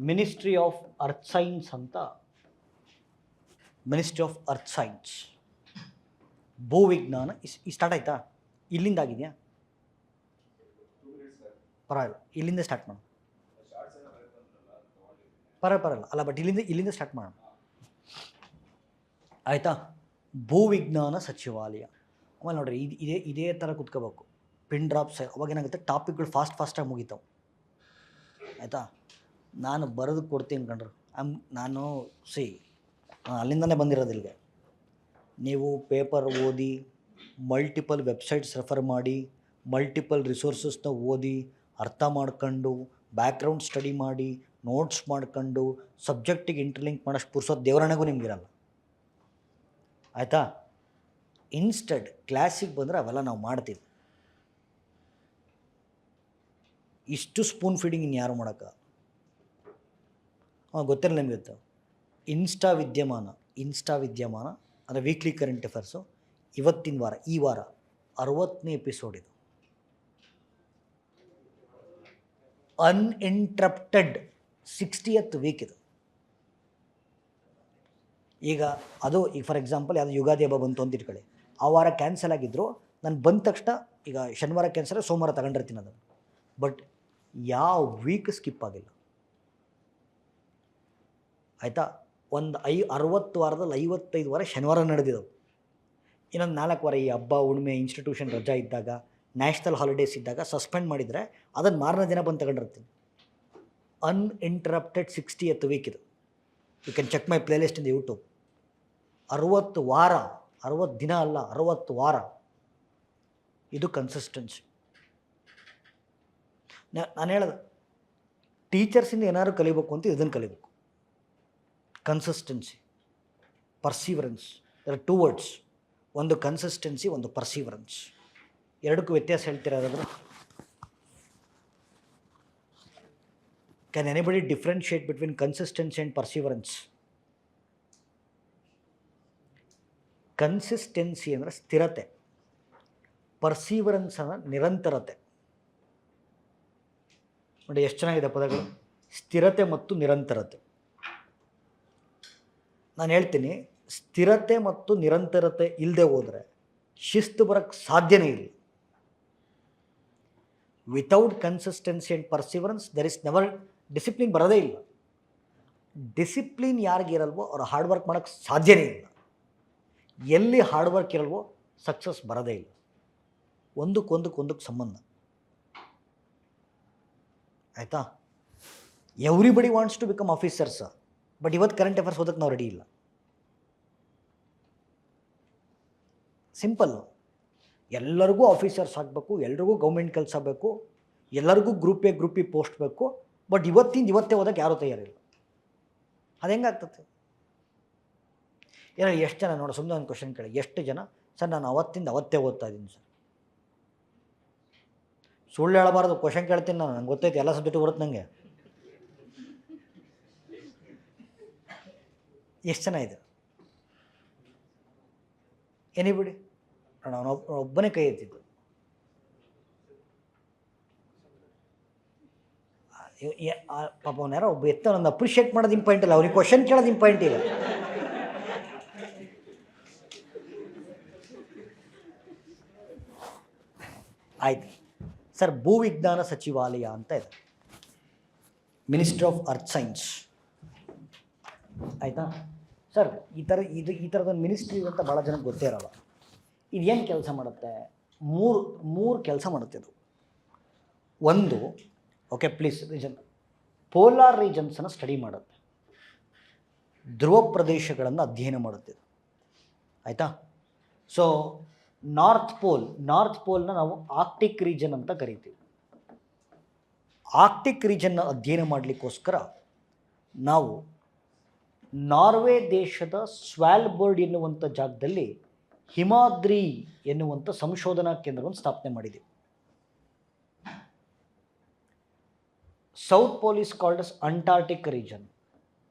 Ministry of earth science ಅಂತ, ministry of earth science ಭೂವಿಜ್ಞಾನ start ಆಯ್ತಾ? ಇಲ್ಲಿಂದ ಆಗಿದೆಯಾ? ಪರವಾಗಿಲ್ಲ, ಇಲ್ಲಿಂದ ಸ್ಟಾರ್ಟ್ ಮಾಡೋಣ. ಪರವಾಗಿಲ್ಲ ಅಲ್ಲ, ಬಟ್ ಇಲ್ಲಿಂದ ಸ್ಟಾರ್ಟ್ ಮಾಡೋಣ ಆಯಿತಾ? ಭೂವಿಜ್ಞಾನ ಸಚಿವಾಲಯ. ಆಮೇಲೆ ನೋಡ್ರಿ, ಇದೇ ಥರ ಕುತ್ಕೋಬೇಕು, ಪಿನ್ ಡ್ರಾಪ್ಸ್. ಅವಾಗೇನಾಗುತ್ತೆ, ಟಾಪಿಕ್ಗಳು ಫಾಸ್ಟಾಗಿ ಮುಗಿತಾವೆ ಆಯಿತಾ? ನಾನು ಬರೆದು ಕೊಡ್ತೀನಿ ಕಣ್ರಿ. ನಾನು ಅಲ್ಲಿಂದನೇ ಬಂದಿರೋದು ಇಲ್ಲಿಗೆ. ನೀವು ಪೇಪರ್ ಓದಿ, ಮಲ್ಟಿಪಲ್ ವೆಬ್ಸೈಟ್ಸ್ ರೆಫರ್ ಮಾಡಿ, ಮಲ್ಟಿಪಲ್ ರಿಸೋರ್ಸಸ್ನ ಓದಿ, ಅರ್ಥ ಮಾಡ್ಕೊಂಡು, ಬ್ಯಾಕ್ಗ್ರೌಂಡ್ ಸ್ಟಡಿ ಮಾಡಿ, ನೋಟ್ಸ್ ಮಾಡ್ಕೊಂಡು, ಸಬ್ಜೆಕ್ಟಿಗೆ ಇಂಟರ್ಲಿಂಕ್ ಮಾಡೋಷ್ಟು ಪುರ್ಸೋದು ದೇವರಣೆಗೂ ನಿಮಗಿರಲ್ಲ ಆಯಿತಾ? ಇನ್ಸ್ಟೆಡ್ ಕ್ಲಾಸಿಗೆ ಬಂದರೆ ಅವೆಲ್ಲ ನಾವು ಮಾಡ್ತೀವಿ. ಇಷ್ಟು ಸ್ಪೂನ್ ಫೀಡಿಂಗ್ ಇನ್ಯಾರು ಮಾಡೋಕ್ಕ? ಗೊತ್ತಿರಲ್ಲ ನಿಮಗೆ. ಗೊತ್ತು, ಇನ್ಸ್ಟಾ ವಿದ್ಯಮಾನ ಅಂದರೆ ವೀಕ್ಲಿ ಕರೆಂಟ್ ಅಫೇರ್ಸು. ಇವತ್ತಿನ ವಾರ, ಈ ವಾರ 60ನೇ ಎಪಿಸೋಡ್ ಇದು. ಅನ್ಇಂಟ್ರಪ್ಟೆಡ್ 60th ವೀಕ್ ಇದು. ಈಗ ಫಾರ್ ಎಕ್ಸಾಂಪಲ್ ಯಾವುದೋ ಯುಗಾದಿ ಹಬ್ಬ ಬಂತು ಅಂತ ಇಟ್ಕೊಳ್ಳಿ, ಆ ವಾರ ಕ್ಯಾನ್ಸಲ್ ಆಗಿದ್ರು, ನಾನು ಬಂದ ತಕ್ಷಣ ಈಗ ಶನಿವಾರ ಕ್ಯಾನ್ಸಲ್, ಸೋಮವಾರ ತಗೊಂಡಿರ್ತೀನಿ ಅದನ್ನು. ಬಟ್ ಯಾವ ವೀಕ್ ಸ್ಕಿಪ್ ಆಗಿಲ್ಲ ಆಯಿತಾ? ಒಂದು 60 ವಾರದಲ್ಲಿ 55 ವಾರ ಶನಿವಾರ ನಡೆದಿದ್ದವು. ಇನ್ನೊಂದು 4 ವಾರ ಈ ಹಬ್ಬ ಹುಣ್ಣಿಮೆ, ಇನ್ಸ್ಟಿಟ್ಯೂಷನ್ ರಜಾ ಇದ್ದಾಗ, ನ್ಯಾಷನಲ್ ಹಾಲಿಡೇಸ್ ಇದ್ದಾಗ ಸಸ್ಪೆಂಡ್ ಮಾಡಿದರೆ ಅದನ್ನು ಮಾರನೇ ದಿನ ಬಂದು ತಗೊಂಡಿರ್ತೀನಿ. ಅನ್ಇಂಟ್ರಪ್ಟೆಡ್ 60th ವೀಕ್ ಇದು. You can check my playlist in the YouTube. 60 ವಾರ, 60 ದಿನ ಅಲ್ಲ, 60 ವಾರ. ಇದು ಕನ್ಸಿಸ್ಟೆನ್ಸಿ. ನಾನು ಹೇಳೋದು, ಟೀಚರ್ಸಿಂದ ಏನಾದ್ರು ಕಲಿಬೇಕು ಅಂತ ಇದನ್ನು ಕಲಿಬೇಕು. Consistency, perseverance. There are 2 words. ಒಂದು ಕನ್ಸಿಸ್ಟೆನ್ಸಿ, ಒಂದು ಪರ್ಸೀವರೆನ್ಸ್. ಎರಡಕ್ಕೂ ವ್ಯತ್ಯಾಸ ಹೇಳ್ತಿರೋದಾದ್ರೆ, can anybody differentiate between consistency and perseverance? Consistency ಅಂದರೆ ಸ್ಥಿರತೆ, ಪರ್ಸೀವರೆನ್ಸ್ ಅಂದರೆ ನಿರಂತರತೆ. ನೋಡಿ ಎಷ್ಟು ಚೆನ್ನಾಗಿದೆ ಪದಗಳು, ಸ್ಥಿರತೆ ಮತ್ತು ನಿರಂತರತೆ. ನಾನು ಹೇಳ್ತೀನಿ, ಸ್ಥಿರತೆ ಮತ್ತು ನಿರಂತರತೆ ಇಲ್ಲದೆ ಹೋದರೆ ಶಿಸ್ತು ಬರೋಕ್ಕೆ ಸಾಧ್ಯನೇ ಇಲ್ಲ. Without consistency and perseverance there is never discipline. ಬರೋದೇ ಇಲ್ಲ. ಡಿಸಿಪ್ಲಿನ್ ಯಾರಿಗಿರಲ್ವೋ ಅವ್ರು ಹಾರ್ಡ್ ವರ್ಕ್ ಮಾಡೋಕ್ಕೆ ಸಾಧ್ಯನೇ ಇಲ್ಲ. ಎಲ್ಲಿ ಹಾರ್ಡ್ ವರ್ಕ್ ಇರಲ್ವೋ ಸಕ್ಸಸ್ ಬರೋದೇ ಇಲ್ಲ. ಒಂದಕ್ಕೆ ಸಂಬಂಧ ಆಯಿತಾ? Everybody wants to become officers, but ಇವತ್ತು ಕರೆಂಟ್ ಅಫೇರ್ಸ್ ಓದಕ್ಕೆ ನಾವು ರೆಡಿ ಇಲ್ಲ. ಸಿಂಪಲ್ಲು. ಎಲ್ಲರಿಗೂ ಆಫೀಸರ್ಸ್ ಆಗಬೇಕು, ಎಲ್ರಿಗೂ ಗೌರ್ಮೆಂಟ್ ಕೆಲಸ ಬೇಕು, ಎಲ್ಲರಿಗೂ group A group B post ಬೇಕು. ಬಟ್ ಇವತ್ತೇ ಓದೋಕ್ಕೆ ಯಾರೂ ತಯಾರಿಲ್ಲ. ಅದು ಹೆಂಗಾಗ್ತದೆ? ಏನೋ ಎಷ್ಟು ಜನ ನೋಡೋ, ಸುಮ್ಮನೆ ಒಂದು ಕ್ವಶನ್ ಕೇಳಿ, ಎಷ್ಟು ಜನ ಸರ್ ನಾನು ಅವತ್ತೇ ಓದ್ತಾ ಇದ್ದೀನಿ ಸರ್? ಸುಳ್ಳು ಹೇಳಬಾರ್ದು, ಕ್ವಶನ್ ಕೇಳ್ತೀನಿ ನಾನು, ನಂಗೆ ಗೊತ್ತೈತೆ ಎಲ್ಲ ಸಬ್ಜೆಕ್ಟು ಬರುತ್ತೆ ನನಗೆ. ಎಷ್ಟು ಜನ ಇದೆ? ಎನಿಬಿಡಿ? ಅವನು ಒಬ್ಬನೇ ಕೈ ಎತ್ತಿದ್ದು. ಪಾಪ ಅವನು ಯಾರೋ ಒಬ್ಬ ಎತ್ತ, ಒಂದು ಅಪ್ರಿಷಿಯೇಟ್ ಮಾಡೋದು ಇಂಪಾಯಿಂಟ್ ಇಲ್ಲ, ಅವ್ರಿಗೆ ಕ್ವಶನ್ ಕೇಳೋದು ಇಂಪಾಯಿಂಟ್ ಇಲ್ಲ. ಆಯ್ತು ಸರ್, ಭೂವಿಜ್ಞಾನ ಸಚಿವಾಲಯ ಅಂತ ಇದೆ, ಮಿನಿಸ್ಟ್ರಿ ಆಫ್ ಅರ್ತ್ ಸೈನ್ಸ್ ಆಯಿತಾ ಸರ್? ಈ ಥರದೊಂದು ಮಿನಿಸ್ಟ್ರಿ ಅಂತ ಭಾಳ ಜನಕ್ಕೆ ಗೊತ್ತೇ ಇರೋಲ್ಲ. ಇದೇನು ಕೆಲಸ ಮಾಡುತ್ತೆ? ಮೂರು ಕೆಲಸ ಮಾಡುತ್ತೆ ಇದು. ಒಂದು, ಓಕೆ ಪ್ಲೀಸ್ ರೀಜನ್, ಪೋಲಾರ್ ರೀಜನ್ಸನ್ನು ಸ್ಟಡಿ ಮಾಡುತ್ತೆ, ಧ್ರುವ ಪ್ರದೇಶಗಳನ್ನು ಅಧ್ಯಯನ ಮಾಡುತ್ತೆ ಆಯಿತಾ? ಸೊ ನಾರ್ತ್ ಪೋಲ್ನ ನಾವು ಆರ್ಕ್ಟಿಕ್ ರೀಜನ್ ಅಂತ ಕರಿತೀವಿ. ಆರ್ಕ್ಟಿಕ್ ರೀಜನ್ನ ಅಧ್ಯಯನ ಮಾಡಲಿಕ್ಕೋಸ್ಕರ ನಾವು ನಾರ್ವೆ ದೇಶದ ಸ್ವ್ಯಾಲ್ಬರ್ಡ್ ಎನ್ನುವಂಥ ಜಾಗದಲ್ಲಿ ಹಿಮಾದ್ರಿ ಎನ್ನುವಂಥ ಸಂಶೋಧನಾ ಕೇಂದ್ರವನ್ನು ಸ್ಥಾಪನೆ ಮಾಡಿದ್ದೀವಿ. South pole is called as Antarctic region.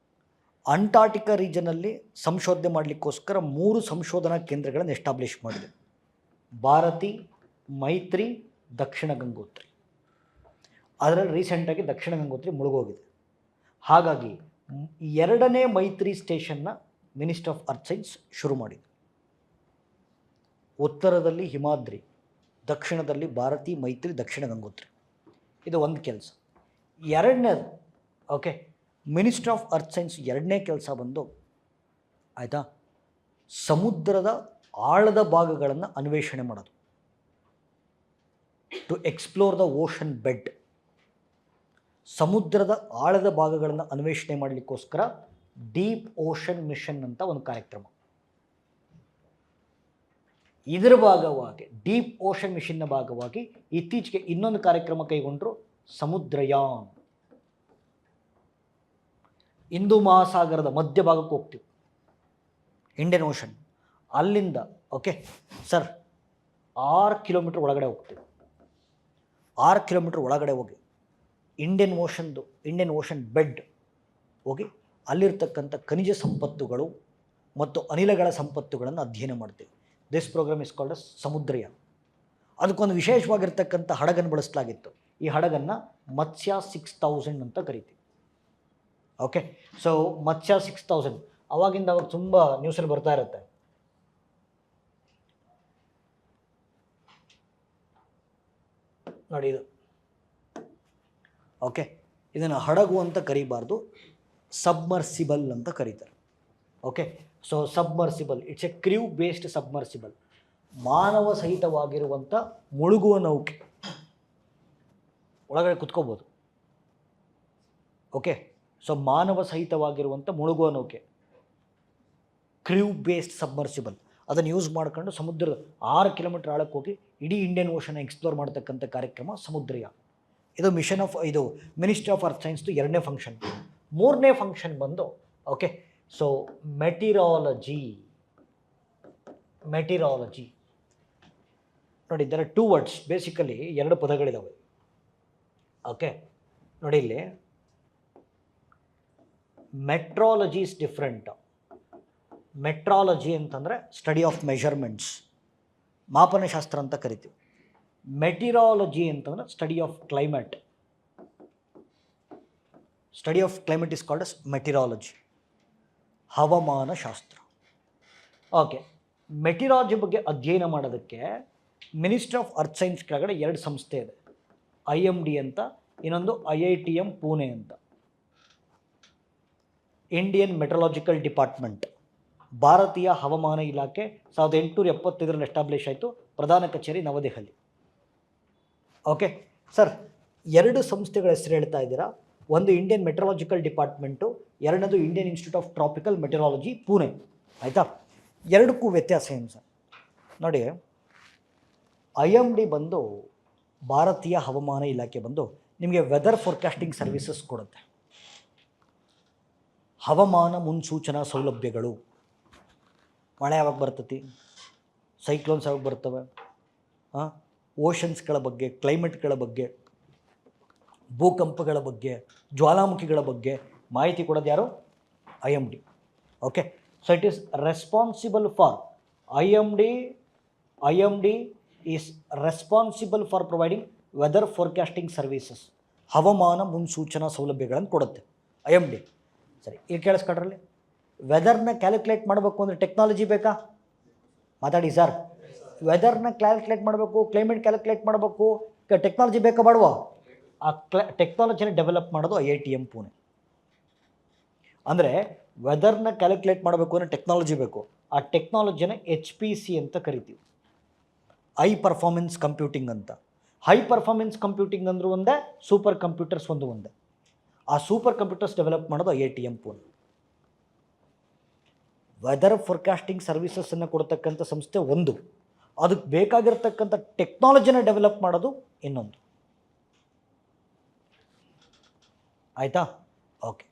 Antarctica ರೀಜನಲ್ಲಿ ಸಂಶೋಧನೆ ಮಾಡಲಿಕ್ಕೋಸ್ಕರ 3 ಸಂಶೋಧನಾ ಕೇಂದ್ರಗಳನ್ನು ಎಸ್ಟಾಬ್ಲಿಷ್ ಮಾಡಿದೆ: ಭಾರತಿ, ಮೈತ್ರಿ, ದಕ್ಷಿಣ ಗಂಗೋತ್ರಿ. ಅದರಲ್ಲಿ ರೀಸೆಂಟಾಗಿ ದಕ್ಷಿಣ ಗಂಗೋತ್ರಿ ಮುಳುಗೋಗಿದೆ. ಹಾಗಾಗಿ ಎರಡನೇ ಮೈತ್ರಿ ಸ್ಟೇಷನ್ನ ಮಿನಿಸ್ಟ್ರಿ ಆಫ್ ಅರ್ತ್ ಸೈನ್ಸ್ ಶುರು ಮಾಡಿದೆ. ಉತ್ತರದಲ್ಲಿ ಹಿಮಾದ್ರಿ, ದಕ್ಷಿಣದಲ್ಲಿ ಭಾರತಿ, ಮೈತ್ರಿ, ದಕ್ಷಿಣ ಗಂಗೋತ್ರಿ. ಇದು ಒಂದು ಕೆಲಸ. ಎರಡನೇದು okay, ministry of earth science ಎರಡನೇ ಕೆಲಸ ಬಂದು ಆಯಿತಾ, ಸಮುದ್ರದ ಆಳದ ಭಾಗಗಳನ್ನು ಅನ್ವೇಷಣೆ ಮಾಡೋದು, to explore the ocean bed. ಸಮುದ್ರದ ಆಳದ ಭಾಗಗಳನ್ನು ಅನ್ವೇಷಣೆ ಮಾಡಲಿಕ್ಕೋಸ್ಕರ ಡೀಪ್ ಓಷನ್ ಮಿಷನ್ ಅಂತ ಒಂದು ಕಾರ್ಯಕ್ರಮ. ಇದರ ಭಾಗವಾಗಿ ಡೀಪ್ ಓಷನ್ ಮಿಷನ್ನ ಭಾಗವಾಗಿ ಇತ್ತೀಚೆಗೆ ಇನ್ನೊಂದು ಕಾರ್ಯಕ್ರಮ ಕೈಗೊಂಡರು, ಸಮುದ್ರಯಾನ್. ಹಿಂದೂ ಮಹಾಸಾಗರದ ಮಧ್ಯಭಾಗಕ್ಕೆ ಹೋಗ್ತೀವಿ, ಇಂಡಿಯನ್ ಓಷನ್. ಅಲ್ಲಿಂದ ಓಕೆ ಸರ್ 6 ಕಿಲೋಮೀಟರ್ ಒಳಗಡೆ ಹೋಗ್ತೀವಿ. 6 ಕಿಲೋಮೀಟರ್ ಒಳಗಡೆ ಹೋಗಿ ಇಂಡಿಯನ್ ಓಷನ್ ಬೆಡ್ ಹೋಗಿ ಅಲ್ಲಿರ್ತಕ್ಕಂಥ ಖನಿಜ ಸಂಪತ್ತುಗಳು ಮತ್ತು ಅನಿಲಗಳ ಸಂಪತ್ತುಗಳನ್ನು ಅಧ್ಯಯನ ಮಾಡ್ತೀವಿ. This programme is called Samudrayaan. ಅದಕ್ಕೊಂದು ವಿಶೇಷವಾಗಿರ್ತಕ್ಕಂಥ ಹಡಗನ್ನು ಬಳಸಲಾಗಿತ್ತು. ಈ ಹಡಗನ್ನು ಮತ್ಸ್ಯ 6000 ಅಂತ ಕರಿತೀವಿ. ಓಕೆ, ಸೊ ಮತ್ಸ್ಯ 6000 ಅವಾಗಿಂದ ಅವಾಗ ತುಂಬ ನ್ಯೂಸಲ್ಲಿ ಬರ್ತಾ ಇರುತ್ತೆ. ನೋಡಿ ಇದು ಓಕೆ, ಇದನ್ನು ಹಡಗು ಅಂತ ಕರಿಬಾರ್ದು, ಸಬ್ಮರ್ಸಿಬಲ್ ಅಂತ ಕರೀತಾರೆ. Okay, so submersible it's A crew based submersible, ಮಾನವ ಸಹಿತವಾಗಿರುವಂಥ ಮುಳುಗುವ ನೌಕೆ, ಒಳಗಡೆ ಕುತ್ಕೋಬೋದು. ಓಕೆ, ಸೊ ಮಾನವ ಸಹಿತವಾಗಿರುವಂಥ ಮುಳುಗುವ ನೌಕೆ, ಕ್ರ್ಯೂ ಬೇಸ್ಡ್ ಸಬ್ಮರ್ಸಿಬಲ್. ಅದನ್ನು ಯೂಸ್ ಮಾಡ್ಕೊಂಡು ಸಮುದ್ರದ 6 ಕಿಲೋಮೀಟರ್ ಆಳಕ್ಕೆ ಹೋಗಿ ಇಡೀ ಇಂಡಿಯನ್ ಓಷನ್ ಎಕ್ಸ್ಪ್ಲೋರ್ ಮಾಡ್ತಕ್ಕಂಥ ಕಾರ್ಯಕ್ರಮ ಸಮುದ್ರಯಾನ್. ಇದು ಮಿನಿಸ್ಟ್ರಿ ಆಫ್ ಅರ್ತ್ ಸೈನ್ಸ್ದು ಎರಡನೇ ಫಂಕ್ಷನ್. ಮೂರನೇ ಫಂಕ್ಷನ್ ಬಂದು ಓಕೆ, ಸೊ ಮೆಟಿರಾಲಜಿ. ನೋಡಿ, ಇದರ 2 ವರ್ಡ್ಸ್, ಬೇಸಿಕಲಿ 2 ಪದಗಳಿದ್ದಾವೆ. ಓಕೆ, ನೋಡಿ ಇಲ್ಲಿ ಮೆಟ್ರಾಲಜಿ ಇಸ್ ಡಿಫ್ರೆಂಟ್. ಮೆಟ್ರಾಲಜಿ ಅಂತಂದರೆ ಸ್ಟಡಿ ಆಫ್ ಮೆಷರ್ಮೆಂಟ್ಸ್, ಮಾಪನಶಾಸ್ತ್ರ ಅಂತ ಕರಿತೀವಿ. ಮೆಟಿರಾಲಜಿ ಅಂತಂದರೆ study of climate. Study of climate is called as meteorology, ಹವಾಮಾನ ಶಾಸ್ತ್ರ. ಓಕೆ, ಮೆಟಿರಾಲಜಿ ಬಗ್ಗೆ ಅಧ್ಯಯನ ಮಾಡೋದಕ್ಕೆ ಮಿನಿಸ್ಟ್ರಿ ಆಫ್ ಅರ್ತ್ ಸೈನ್ಸ್ ಕೆಳಗಡೆ 2 ಸಂಸ್ಥೆ ಇದೆ, IMD ಅಂತ, ಇನ್ನೊಂದು IITM ಪುಣೆ ಅಂತ. ಇಂಡಿಯನ್ ಮೆಟ್ರಲಾಜಿಕಲ್ ಡಿಪಾರ್ಟ್ಮೆಂಟ್, ಭಾರತೀಯ ಹವಾಮಾನ ಇಲಾಖೆ 1875ರಲ್ಲಿ ಎಸ್ಟಾಬ್ಲಿಷ್ ಆಯಿತು. ಪ್ರಧಾನ ಕಚೇರಿ ನವದೆಹಲಿ. ಓಕೆ ಸರ್, 2 ಸಂಸ್ಥೆಗಳ ಹೆಸರು ಹೇಳ್ತಾ ಇದ್ದೀರಾ. ಒಂದು ಇಂಡಿಯನ್ ಮೆಟ್ರಲಾಜಿಕಲ್ ಡಿಪಾರ್ಟ್ಮೆಂಟು, ಎರಡನೇದು Indian institute of tropical meteorology Pune. ಆಯಿತಾ, ಎರಡಕ್ಕೂ ವ್ಯತ್ಯಾಸ ಏನು ಸರ್? ನೋಡಿ, IMD ಬಂದು ಭಾರತೀಯ ಹವಾಮಾನ ಇಲಾಖೆ ಬಂದು ನಿಮಗೆ ವೆದರ್ ಫೋರ್ಕಾಸ್ಟಿಂಗ್ ಸರ್ವಿಸಸ್ ಕೊಡುತ್ತೆ. ಹವಾಮಾನ ಮುನ್ಸೂಚನಾ ಸೌಲಭ್ಯಗಳು, ಮಳೆ ಯಾವಾಗ ಬರ್ತೈತಿ, ಸೈಕ್ಲೋನ್ಸ್ ಯಾವಾಗ ಬರ್ತವೆ, ಓಷನ್ಸ್ಗಳ ಬಗ್ಗೆ, ಕ್ಲೈಮೇಟ್ಗಳ ಬಗ್ಗೆ, ಭೂಕಂಪಗಳ ಬಗ್ಗೆ, ಜ್ವಾಲಾಮುಖಿಗಳ ಬಗ್ಗೆ ಮಾಹಿತಿ ಕೊಡೋದು ಯಾರು? IMD. Okay, so it is responsible for IMD is responsible for providing weather forecasting services. ಹವಾಮಾನ ಮುನ್ಸೂಚನಾ ಸೌಲಭ್ಯಗಳನ್ನು ಕೊಡುತ್ತೆ IMD. ಸರಿ, ಈಗ ಕೇಳಿಸ್ಕೊಡ್ರಲ್ಲಿ, ವೆದರ್ನ ಕ್ಯಾಲ್ಕುಲೇಟ್ ಮಾಡಬೇಕು ಅಂದರೆ ಟೆಕ್ನಾಲಜಿ ಬೇಕಾ? ಮಾತಾಡಿ ಸರ್. ವೆದರ್ನ ಕ್ಯಾಲ್ಕುಲೇಟ್ ಮಾಡಬೇಕು, ಕ್ಲೈಮೇಟ್ ಕ್ಯಾಲ್ಕುಲೇಟ್ ಮಾಡಬೇಕು, ಟೆಕ್ನಾಲಜಿ ಬೇಕಾ ಬೇಡವಾ? ಆ ಟೆಕ್ನಾಲಜಿನ ಡೆವಲಪ್ ಮಾಡೋದು IITM ಪುಣೆ. ಅಂದರೆ ವೆದರ್ನ ಕ್ಯಾಲ್ಕುಲೇಟ್ ಮಾಡಬೇಕು ಅಂದರೆ ಟೆಕ್ನಾಲಜಿ ಬೇಕು. ಆ ಟೆಕ್ನಾಲಜಿನ HPC ಅಂತ ಕರಿತೀವಿ, ಹೈ ಪರ್ಫಾರ್ಮೆನ್ಸ್ ಕಂಪ್ಯೂಟಿಂಗ್ ಅಂತ. ಹೈ ಪರ್ಫಾರ್ಮೆನ್ಸ್ ಕಂಪ್ಯೂಟಿಂಗ್ ಅಂದರೂ ಒಂದೇ, ಸೂಪರ್ ಕಂಪ್ಯೂಟರ್ಸ್ ಒಂದೇ. ಆ ಸೂಪರ್ ಕಂಪ್ಯೂಟರ್ಸ್ ಡೆವಲಪ್ ಮಾಡೋದು IITM ಪುಣೆ. ವೆದರ್ ಫೋರ್ಕಾಸ್ಟಿಂಗ್ ಸರ್ವಿಸಸ್ಸನ್ನು ಕೊಡ್ತಕ್ಕಂಥ ಸಂಸ್ಥೆ ಒಂದು, ಅದಕ್ಕೆ ಬೇಕಾಗಿರ್ತಕ್ಕಂಥ ಟೆಕ್ನಾಲಜಿನ ಡೆವಲಪ್ ಮಾಡೋದು ಇನ್ನೊಂದು. ಆಯಿತಾ? ಓಕೆ,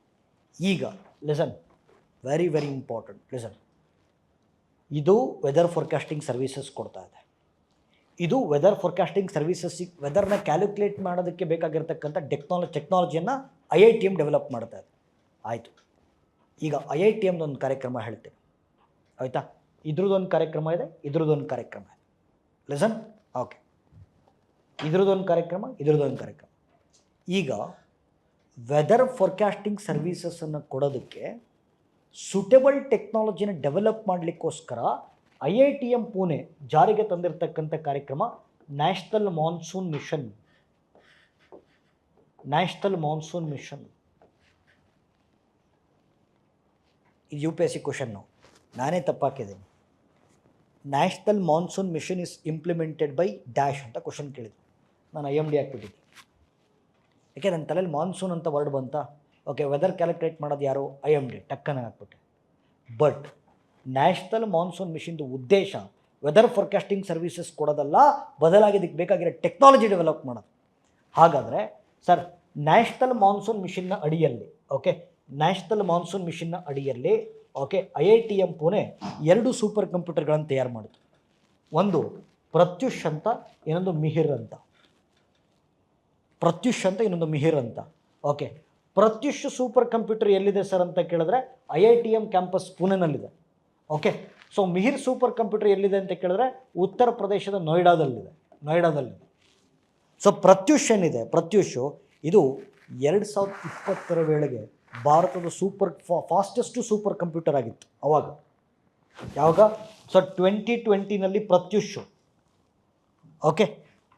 ಈಗ listen, very very important listen. ಇದು ವೆದರ್ ಫೋರ್ಕಾಸ್ಟಿಂಗ್ ಸರ್ವಿಸಸ್ ಕೊಡ್ತಾ ಇದೆ. ಇದು ವೆದರ್ ಫೋರ್ಕಾಸ್ಟಿಂಗ್ ಸರ್ವಿಸಸ್, ವೆದರ್ನ ಕ್ಯಾಲ್ಕುಲೇಟ್ ಮಾಡೋದಕ್ಕೆ ಬೇಕಾಗಿರ್ತಕ್ಕಂಥ ಟೆಕ್ನಾಲಜಿಯನ್ನು IITM ಡೆವಲಪ್ ಮಾಡ್ತಾ ಇದೆ. ಆಯಿತು, ಈಗ IITMದೊಂದು ಕಾರ್ಯಕ್ರಮ ಹೇಳ್ತೇನೆ. ಆಯಿತಾ? ಇದ್ರದ್ದೊಂದು ಕಾರ್ಯಕ್ರಮ ಇದೆ, ಇದ್ರದ್ದೊಂದು ಕಾರ್ಯಕ್ರಮ ಇದೆ. ಲಿಸನ್, ಓಕೆ, ಇದ್ರದ್ದೊಂದು ಕಾರ್ಯಕ್ರಮ. ಈಗ ವೆದರ್ ಫೋರ್ಕಾಸ್ಟಿಂಗ್ ಸರ್ವೀಸಸನ್ನು ಕೊಡೋದಕ್ಕೆ ಸೂಟೇಬಲ್ ಟೆಕ್ನಾಲಜಿನ ಡೆವಲಪ್ ಮಾಡಲಿಕ್ಕೋಸ್ಕರ IITM ಪುಣೆ ಜಾರಿಗೆ ತಂದಿರತಕ್ಕಂಥ ಕಾರ್ಯಕ್ರಮ national monsoon mission. National monsoon mission ಇದು UPSC ಕ್ವಶನ್ನು, ನಾನೇ ತಪ್ಪಾಕಿದ್ದೀನಿ. National monsoon mission is implemented by dash ಅಂತ ಕ್ವಶನ್ ಕೇಳಿದ್ರು. ನಾನು IMD ಹಾಕ್ಬಿಟ್ಟಿದ್ದೆ. ಯಾಕೆ ನನ್ನ ತಲೆಯಲ್ಲಿ ಮಾನ್ಸೂನ್ ಅಂತ ವರ್ಡ್ ಬಂತ. ಓಕೆ, ವೆದರ್ ಕ್ಯಾಲ್ಕುಲೇಟ್ ಮಾಡೋದು ಯಾರು? IMD, ಟಕ್ಕನ ಹಾಕ್ಬಿಟ್ಟೆ. ಬಟ್ ನ್ಯಾಷನಲ್ ಮಾನ್ಸೂನ್ ಮಿಷನ್ದು ಉದ್ದೇಶ ವೆದರ್ ಫೋರ್ಕಾಸ್ಟಿಂಗ್ ಸರ್ವಿಸಸ್ ಕೊಡೋದಲ್ಲ, ಬದಲಾಗಿ ಇದಕ್ಕೆ ಬೇಕಾಗಿರೋ ಟೆಕ್ನಾಲಜಿ ಡೆವಲಪ್ ಮಾಡೋದು. ಹಾಗಾದರೆ ಸರ್, ನ್ಯಾಷನಲ್ ಮಾನ್ಸೂನ್ ಮಿಷನ್ನ ಅಡಿಯಲ್ಲಿ, ಓಕೆ, ನ್ಯಾಷನಲ್ ಮಾನ್ಸೂನ್ ಮಿಷನ್ನ ಅಡಿಯಲ್ಲಿ ಓಕೆ IITM ಪುಣೆ 2 ಸೂಪರ್ ಕಂಪ್ಯೂಟರ್ಗಳನ್ನು ತಯಾರು ಮಾಡಿತು. ಒಂದು ಪ್ರತ್ಯುಷ್ ಅಂತ, ಇನ್ನೊಂದು ಮಿಹಿರ್ ಅಂತ. ಪ್ರತ್ಯುಷ್ ಅಂತ, ಇನ್ನೊಂದು ಮಿಹಿರ್ ಅಂತ. ಓಕೆ, ಪ್ರತ್ಯುಷ್ ಸೂಪರ್ ಕಂಪ್ಯೂಟರ್ ಎಲ್ಲಿದೆ ಸರ್ ಅಂತ ಕೇಳಿದ್ರೆ IITM ಕ್ಯಾಂಪಸ್ ಪುಣೆನಲ್ಲಿದೆ. Okay, so Mihir super computer ಎಲ್ಲಿದೆ ಅಂತ ಕೇಳಿದ್ರೆ ಉತ್ತರ ಪ್ರದೇಶದ ನೋಯ್ಡಾದಲ್ಲಿದೆ. ಸೊ ಪ್ರತ್ಯುಷ್ ಏನಿದೆ, ಪ್ರತ್ಯುಷು ಇದು 2020 ವೇಳೆಗೆ ಭಾರತದ ಫಾಸ್ಟೆಸ್ಟ್ ಸೂಪರ್ ಕಂಪ್ಯೂಟರ್ ಆಗಿತ್ತು ಅವಾಗ. ಯಾವಾಗ? ಸೊ 2020ನಲ್ಲಿ ಪ್ರತ್ಯುಷು. ಓಕೆ,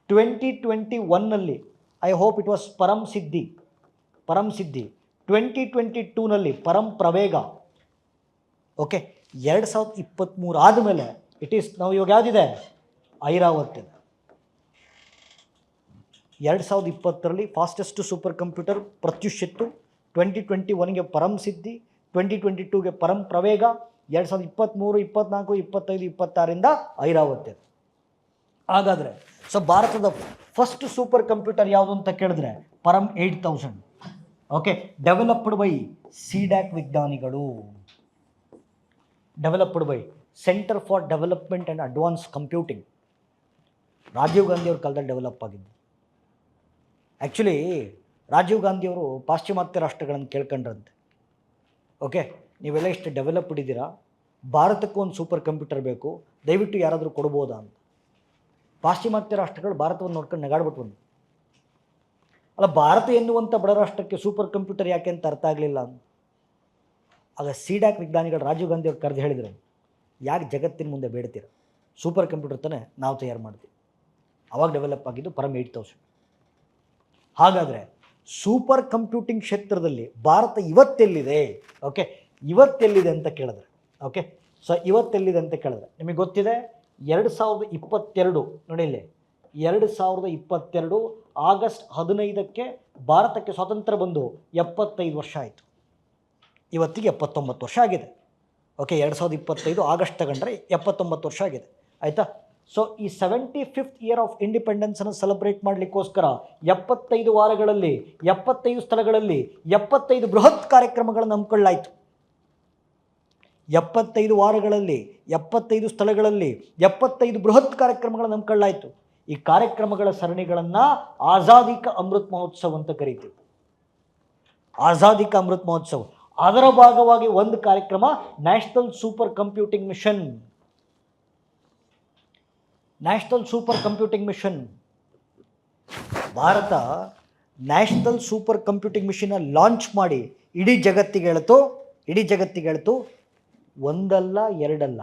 2021ನಲ್ಲಿ I hope it was Param Siddhi. 2022ನಲ್ಲಿ ಪರಂ ಪ್ರವೇಗ. ಓಕೆ, 2023 ಆದಮೇಲೆ ಇಟ್ ಈಸ್ ನಾವು ಇವಾಗ ಯಾವುದಿದೆ? ಐರಾವತ್ ಇದೆ. 2020ರಲ್ಲಿ ಫಾಸ್ಟೆಸ್ಟ್ ಸೂಪರ್ ಕಂಪ್ಯೂಟರ್ ಪ್ರತ್ಯುಷ್ ಇತ್ತು. 2021ಗೆ ಪರಂ ಸಿದ್ಧಿ, 2022ಗೆ ಪರಂ ಪ್ರವೇಗ, 2023, 24, 25, 26ರಿಂದ ಐರಾವತ್ ಇದೆ. ಹಾಗಾದರೆ ಸೊ ಭಾರತದ ಫಸ್ಟ್ ಸೂಪರ್ ಕಂಪ್ಯೂಟರ್ ಯಾವುದು ಅಂತ ಕೇಳಿದ್ರೆ Param 8000. Okay, developed by CDAC ವಿಜ್ಞಾನಿಗಳು, developed by centre for development and advance computing. Rajiv Gandhi ಅವ್ರ ಕಾಲದಲ್ಲಿ ಡೆವಲಪ್ ಆಗಿದ್ದು. ಆ್ಯಕ್ಚುಲಿ ರಾಜೀವ್ ಗಾಂಧಿಯವರು ಪಾಶ್ಚಿಮಾತ್ಯ ರಾಷ್ಟ್ರಗಳನ್ನು ಕೇಳ್ಕೊಂಡ್ರಂತೆ, ಓಕೆ ನೀವೆಲ್ಲ ಇಷ್ಟು ಡೆವಲಪ್ಡ್ ಇದ್ದೀರಾ, ಭಾರತಕ್ಕೂ ಒಂದು ಸೂಪರ್ ಕಂಪ್ಯೂಟರ್ ಬೇಕು, ದಯವಿಟ್ಟು ಯಾರಾದರೂ ಕೊಡ್ಬೋದಾ ಅಂತ. ಪಾಶ್ಚಿಮಾತ್ಯ ರಾಷ್ಟ್ರಗಳು ಭಾರತವನ್ನು ನೋಡ್ಕೊಂಡು ನೆಗಾಡ್ಬಿಟ್ಟು ಬಂದು, ಅಲ್ಲ ಭಾರತ ಎನ್ನುವಂಥ ಬಡ ರಾಷ್ಟ್ರಕ್ಕೆ ಸೂಪರ್ ಕಂಪ್ಯೂಟರ್ ಯಾಕೆ ಅಂತ ಅರ್ಥ ಆಗಲಿಲ್ಲ ಅಂತ. ಆಗ CDAC ವಿಜ್ಞಾನಿಗಳು ರಾಜೀವ್ ಗಾಂಧಿ ಅವ್ರು ಕರೆದು ಹೇಳಿದರು, ಯಾಕೆ ಜಗತ್ತಿನ ಮುಂದೆ ಬೇಡ್ತೀರ, ಸೂಪರ್ ಕಂಪ್ಯೂಟರ್ ತಾನೇ ನಾವು ತಯಾರು ಮಾಡ್ತೀವಿ. ಅವಾಗ ಡೆವಲಪ್ ಆಗಿದ್ದು ಪರಂ 8000. ಹಾಗಾದರೆ ಸೂಪರ್ ಕಂಪ್ಯೂಟಿಂಗ್ ಕ್ಷೇತ್ರದಲ್ಲಿ ಭಾರತ ಇವತ್ತೆಲ್ಲಿದೆ? ಓಕೆ, ಇವತ್ತೆಲ್ಲಿದೆ ಅಂತ ಕೇಳಿದ್ರೆ, ಓಕೆ ಸೊ ಇವತ್ತೆಲ್ಲಿದೆ ಅಂತ ಕೇಳಿದ್ರೆ ನಿಮಗೆ ಗೊತ್ತಿದೆ 2022 ನೋಡಿ ಇಲ್ಲಿ 2022 ಆಗಸ್ಟ್ 15ಕ್ಕೆ ಭಾರತಕ್ಕೆ ಸ್ವಾತಂತ್ರ್ಯ ಬಂದು 75 ವರ್ಷ ಆಯಿತು. ಇವತ್ತಿಗೆ 79 ವರ್ಷ ಆಗಿದೆ. ಓಕೆ, 2025 ಆಗಸ್ಟ್ ತಗೊಂಡ್ರೆ 79 ವರ್ಷ ಆಗಿದೆ, ಆಯಿತಾ. ಸೊ ಈ 75th ಇಯರ್ ಆಫ್ ಇಂಡಿಪೆಂಡೆನ್ಸನ್ನು ಸೆಲೆಬ್ರೇಟ್ ಮಾಡಲಿಕ್ಕೋಸ್ಕರ 75 ವಾರಗಳಲ್ಲಿ 75 ಸ್ಥಳಗಳಲ್ಲಿ 75 ಬೃಹತ್ ಕಾರ್ಯಕ್ರಮಗಳನ್ನು ಹಮ್ಮಿಕೊಳ್ಳಾಯಿತು. 75 ವಾರಗಳಲ್ಲಿ 75 ಸ್ಥಳಗಳಲ್ಲಿ 75 ಬೃಹತ್ ಕಾರ್ಯಕ್ರಮಗಳನ್ನು ಹಮ್ಮಿಕೊಳ್ಳಾಯಿತು. ಈ ಕಾರ್ಯಕ್ರಮಗಳ ಸರಣಿಗಳನ್ನು ಆಜಾದಿ ಕಾ ಅಮೃತ್ ಮಹೋತ್ಸವ ಅಂತ ಕರೀತೀವಿ. ಆಜಾದಿ ಕಾ ಅಮೃತ್ ಮಹೋತ್ಸವ. ಅದರ ಭಾಗವಾಗಿ ಒಂದು ಕಾರ್ಯಕ್ರಮ national super computing mission. National super computing mission. Bharat national super computing ಮಿಷನ್ನ ಲಾಂಚ್ ಮಾಡಿ ಇಡೀ ಜಗತ್ತಿಗೆ ಹೇಳ್ತು ಒಂದಲ್ಲ ಎರಡಲ್ಲ,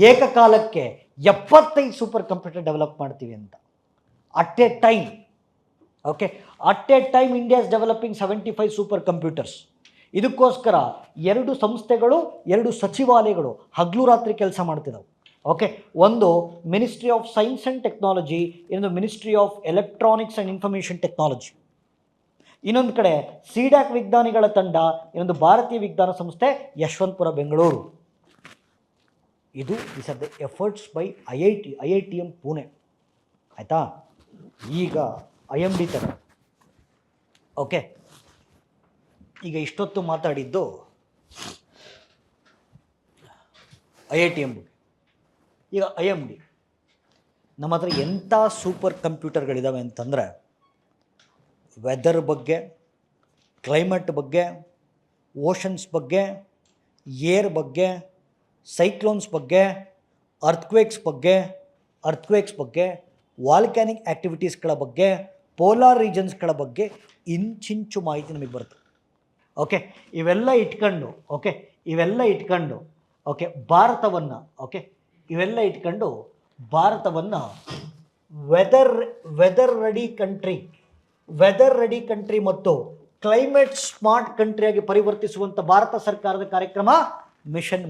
ಏಕಕಾಲಕ್ಕೆ 75 ಸೂಪರ್ ಕಂಪ್ಯೂಟರ್ ಡೆವಲಪ್ ಮಾಡ್ತೀವಿ ಅಂತ. At a time. Okay, at a time India is developing 75 super computers. ಇದಕ್ಕೋಸ್ಕರ 2 ಸಂಸ್ಥೆಗಳು 2 ಸಚಿವಾಲಯಗಳು ಹಗಲು ರಾತ್ರಿ ಕೆಲಸ ಮಾಡ್ತಿದ್ದಾವೆ. ಓಕೆ, ಒಂದು ministry of science and technology, ಇನ್ನೊಂದು ministry of electronics and information technology. ಇನ್ನೊಂದು ಕಡೆ CDAC ವಿಜ್ಞಾನಿಗಳ ತಂಡ, ಇನ್ನೊಂದು ಭಾರತೀಯ ವಿಜ್ಞಾನ ಸಂಸ್ಥೆ ಯಶವಂತಪುರ ಬೆಂಗಳೂರು. ಇದು this are the efforts by IITM Pune, ಆಯಿತಾ. ಈಗ IMD ಥರ. ಓಕೆ, ಈಗ ಇಷ್ಟೊತ್ತು ಮಾತಾಡಿದ್ದು IITM ಬಗ್ಗೆ. ಈಗ IMD ನಮ್ಮ ಹತ್ರ ಎಂಥ ಸೂಪರ್ ಕಂಪ್ಯೂಟರ್ಗಳಿದ್ದಾವೆ ಅಂತಂದರೆ ವೆದರ್ ಬಗ್ಗೆ, ಕ್ಲೈಮೇಟ್ ಬಗ್ಗೆ, ಓಷನ್ಸ್ ಬಗ್ಗೆ, ಏರ್ ಬಗ್ಗೆ, ಸೈಕ್ಲೋನ್ಸ್ ಬಗ್ಗೆ, ಅರ್ಥ್ಕ್ವೇಕ್ಸ್ ಬಗ್ಗೆ, ವಾಲ್ಕ್ಯಾನಿಕ್ ಆ್ಯಕ್ಟಿವಿಟೀಸ್ಗಳ ಬಗ್ಗೆ, ಪೋಲಾರ್ ರೀಜನ್ಸ್ಗಳ ಬಗ್ಗೆ ಇಂಚಿಂಚು ಮಾಹಿತಿ ನಮಗೆ ಬರುತ್ತೆ. ಓಕೆ, ಇವೆಲ್ಲ ಇಟ್ಕೊಂಡು ಓಕೆ ಭಾರತವನ್ನು ಇವೆಲ್ಲ ಇಟ್ಕೊಂಡು ಭಾರತವನ್ನು ವೆದರ್ ರೆಡಿ ಕಂಟ್ರಿ ಮತ್ತು ಕ್ಲೈಮೇಟ್ ಸ್ಮಾರ್ಟ್ ಕಂಟ್ರಿಯಾಗಿ ಪರಿವರ್ತಿಸುವಂಥ ಭಾರತ ಸರ್ಕಾರದ ಕಾರ್ಯಕ್ರಮ mission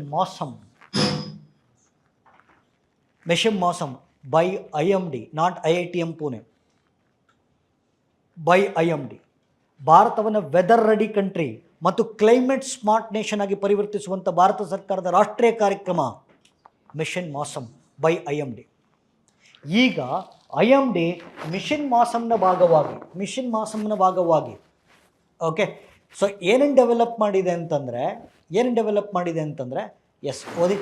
Mausam by IMD, not IITM Pune, by IMD. ಭಾರತವನ್ನು ವೆದರ್ ರೆಡಿ ಕಂಟ್ರಿ ಮತ್ತು ಕ್ಲೈಮೇಟ್ ಸ್ಮಾರ್ಟ್ ನೇಷನ್ ಆಗಿ ಪರಿವರ್ತಿಸುವಂಥ ಭಾರತ ಸರ್ಕಾರದ ರಾಷ್ಟ್ರೀಯ ಕಾರ್ಯಕ್ರಮ ಮಿಷನ್ ಮಾಸಮ್ ಬೈ IMD. ಈಗ IMD ಮಿಷನ್ ಮಾಸಮ್ನ ಭಾಗವಾಗಿ ಓಕೆ, ಸೊ ಏನೇನು ಡೆವಲಪ್ ಮಾಡಿದೆ ಅಂತಂದರೆ ಎಸ್ ಓದಿ,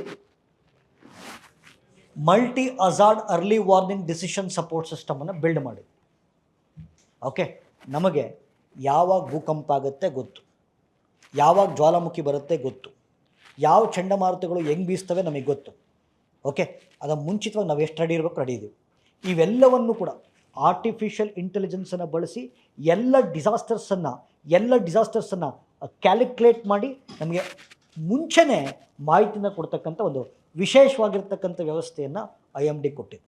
multi hazard early warning decision support ಸಿಸ್ಟಮನ್ನು ಬಿಲ್ಡ್ ಮಾಡಿ. ಓಕೆ, ನಮಗೆ ಯಾವಾಗ ಭೂಕಂಪ ಆಗುತ್ತೆ ಗೊತ್ತು, ಯಾವಾಗ ಜ್ವಾಲಾಮುಖಿ ಬರುತ್ತೆ ಗೊತ್ತು, ಯಾವ ಚಂಡಮಾರುತಗಳು ಹೆಂಗೆ ಬೀಸ್ತವೆ ನಮಗೆ ಗೊತ್ತು. ಓಕೆ, ಅದರ ಮುಂಚಿತವಾಗಿ ನಾವು ಎಷ್ಟು ರೆಡಿ ಇರಬೇಕು, ರೆಡಿ ಇದ್ದೀವಿ. ಇವೆಲ್ಲವನ್ನು ಕೂಡ ಆರ್ಟಿಫಿಷಿಯಲ್ ಇಂಟೆಲಿಜೆನ್ಸನ್ನು ಬಳಸಿ ಎಲ್ಲ ಡಿಸಾಸ್ಟರ್ಸನ್ನು ಕ್ಯಾಲ್ಕುಲೇಟ್ ಮಾಡಿ ನಮಗೆ ಮುಂಚೆನೇ ಮಾಹಿತಿನ ಕೊಡ್ತಕ್ಕಂಥ ಒಂದು ವಿಶೇಷವಾಗಿರ್ತಕ್ಕಂಥ ವ್ಯವಸ್ಥೆಯನ್ನು IMD ಕೊಟ್ಟಿದೆ.